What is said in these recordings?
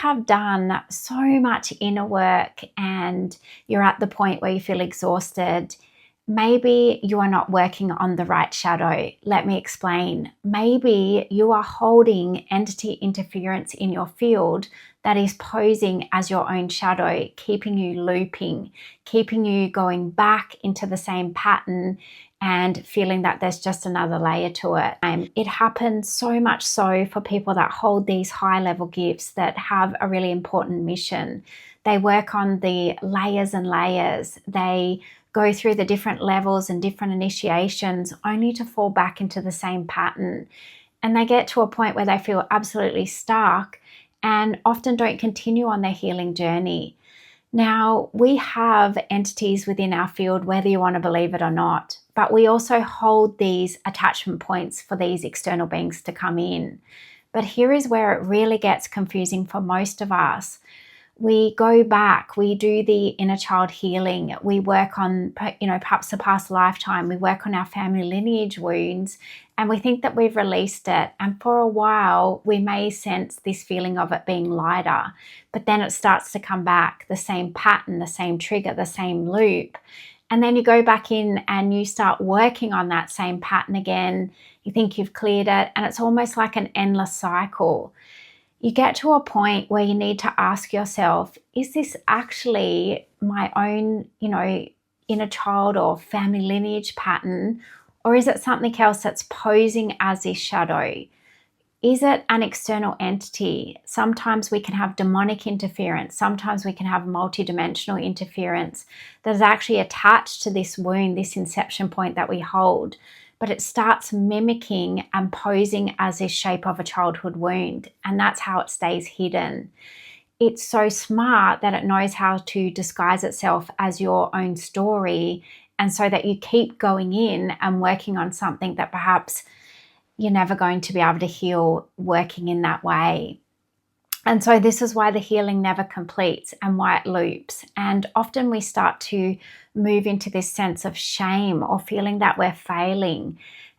have done so much inner work and you're at the point where you feel exhausted, maybe you are not working on the right shadow. Let me explain. Maybe you are holding entity interference in your field that is posing as your own shadow, keeping you looping, keeping you going back into the same pattern and feeling that there's just another layer to it. It happens so much so for people that hold these high level gifts that have a really important mission. They work on the layers and layers. They go through the different levels and different initiations only to fall back into the same pattern. And they get to a point where they feel absolutely stuck and often don't continue on their healing journey. Now, we have entities within our field, whether you want to believe it or not, but we also hold these attachment points for these external beings to come in. But here is where it really gets confusing for most of us. We go back, we do the inner child healing, we work on, perhaps the past lifetime, we work on our family lineage wounds, and we think that we've released it. And for a while, we may sense this feeling of it being lighter, but then it starts to come back, the same pattern, the same trigger, the same loop. And then you go back in and you start working on that same pattern again. You think you've cleared it, and it's almost like an endless cycle. You get to a point where you need to ask yourself, is this actually my own, inner child or family lineage pattern? Or is it something else that's posing as this shadow? Is it an external entity? Sometimes we can have demonic interference. Sometimes we can have multidimensional interference that is actually attached to this wound, this inception point that we hold. But it starts mimicking and posing as this shape of a childhood wound. And that's how it stays hidden. It's so smart that it knows how to disguise itself as your own story. And so that you keep going in and working on something that perhaps you're never going to be able to heal working in that way. And so this is why the healing never completes and why it loops. And often we start to move into this sense of shame or feeling that we're failing.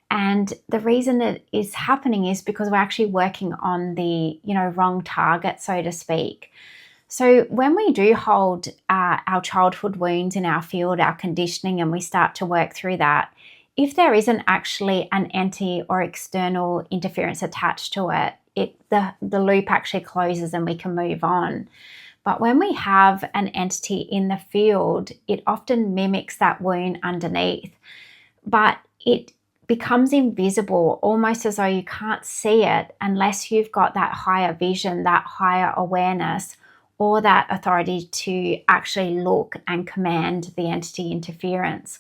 And the reason it is happening is because we're actually working on the, wrong target, so to speak. So when we do hold our childhood wounds in our field, our conditioning, and we start to work through that, if there isn't actually an entity or external interference attached to it, the loop actually closes and we can move on. But when we have an entity in the field, it often mimics that wound underneath, but it becomes invisible, almost as though you can't see it unless you've got that higher vision, that higher awareness, or that authority to actually look and command the entity interference.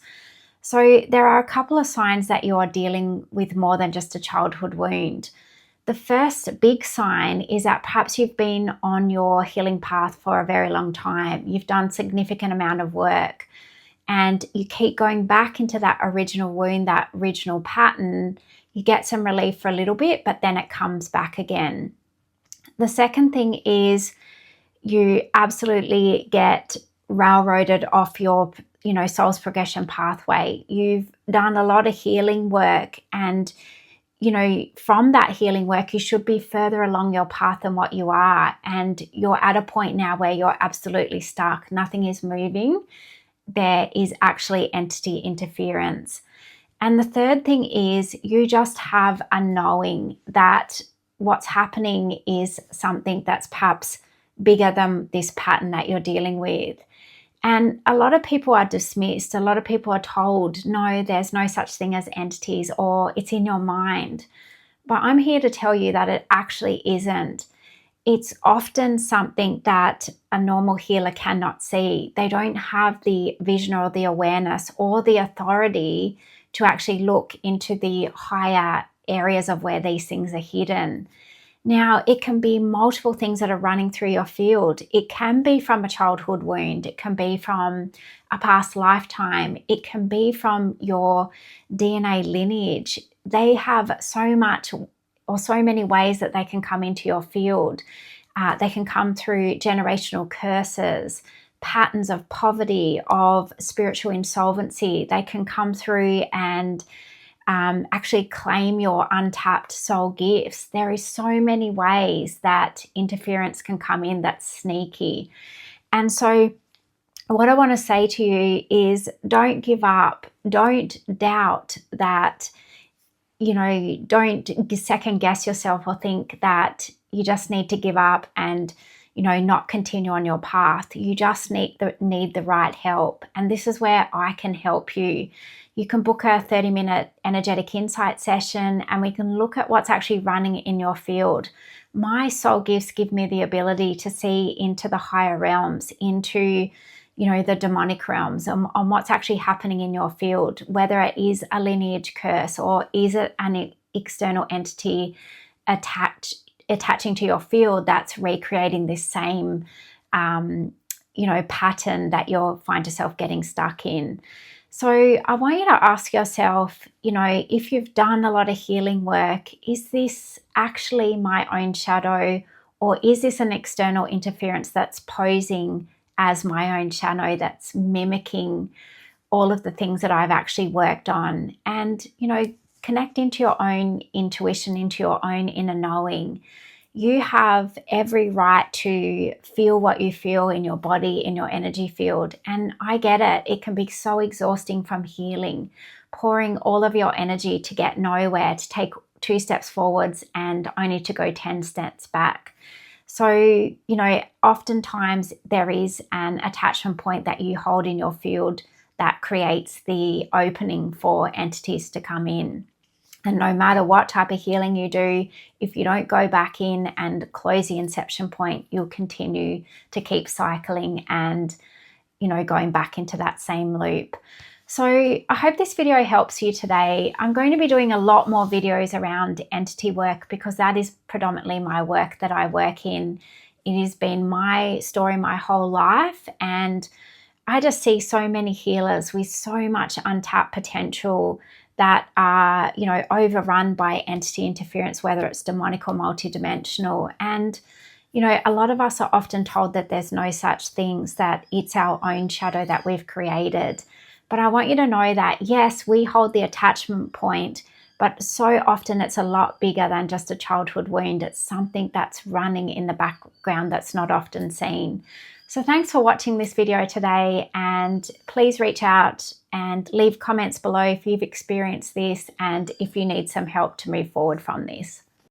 So there are a couple of signs that you are dealing with more than just a childhood wound. The first big sign is that perhaps you've been on your healing path for a very long time. You've done significant amount of work and you keep going back into that original wound, that original pattern. You get some relief for a little bit, but then it comes back again. The second thing is you absolutely get railroaded off your soul's progression pathway. You've done a lot of healing work, and from that healing work you should be further along your path than what you are, and you're at a point now where you're absolutely stuck. Nothing is moving. There is actually entity interference. And the third thing is you just have a knowing that what's happening is something that's perhaps bigger than this pattern that you're dealing with. And a lot of people are dismissed. A lot of people are told, no, there's no such thing as entities, or it's in your mind. But I'm here to tell you that it actually isn't. It's often something that a normal healer cannot see. They don't have the vision or the awareness or the authority to actually look into the higher areas of where these things are hidden. Now, it can be multiple things that are running through your field. It can be from a childhood wound. It can be from a past lifetime. It can be from your DNA lineage. They have so much or so many ways that they can come into your field. They can come through generational curses, patterns of poverty, of spiritual insolvency. They can come through and actually claim your untapped soul gifts. There is so many ways that interference can come in that's sneaky. And so what I want to say to you is don't give up. Don't doubt that, don't second guess yourself or think that you just need to give up and, not continue on your path. You just need the right help. And this is where I can help you. You can book a 30-minute energetic insight session and we can look at what's actually running in your field. My soul gifts give me the ability to see into the higher realms, into the demonic realms, on what's actually happening in your field, whether it is a lineage curse or is it an external entity attaching to your field that's recreating this same, pattern that you'll find yourself getting stuck in. So I want you to ask yourself, if you've done a lot of healing work, is this actually my own shadow, or is this an external interference that's posing as my own shadow, that's mimicking all of the things that I've actually worked on? And, connect into your own intuition, into your own inner knowing. You have every right to feel what you feel in your body, in your energy field. And I get it. It can be so exhausting from healing, pouring all of your energy to get nowhere, to take 2 steps forwards and only to go 10 steps back. So, oftentimes there is an attachment point that you hold in your field that creates the opening for entities to come in. And no matter what type of healing you do, if you don't go back in and close the inception point, you'll continue to keep cycling and, going back into that same loop. So I hope this video helps you today. I'm going to be doing a lot more videos around entity work because that is predominantly my work that I work in. It has been my story my whole life, and I just see so many healers with so much untapped potential that are, overrun by entity interference, whether it's demonic or multidimensional. And, a lot of us are often told that there's no such things, that it's our own shadow that we've created. But I want you to know that, yes, we hold the attachment point, but so often it's a lot bigger than just a childhood wound. It's something that's running in the background that's not often seen. So thanks for watching this video today, and please reach out and leave comments below if you've experienced this and if you need some help to move forward from this.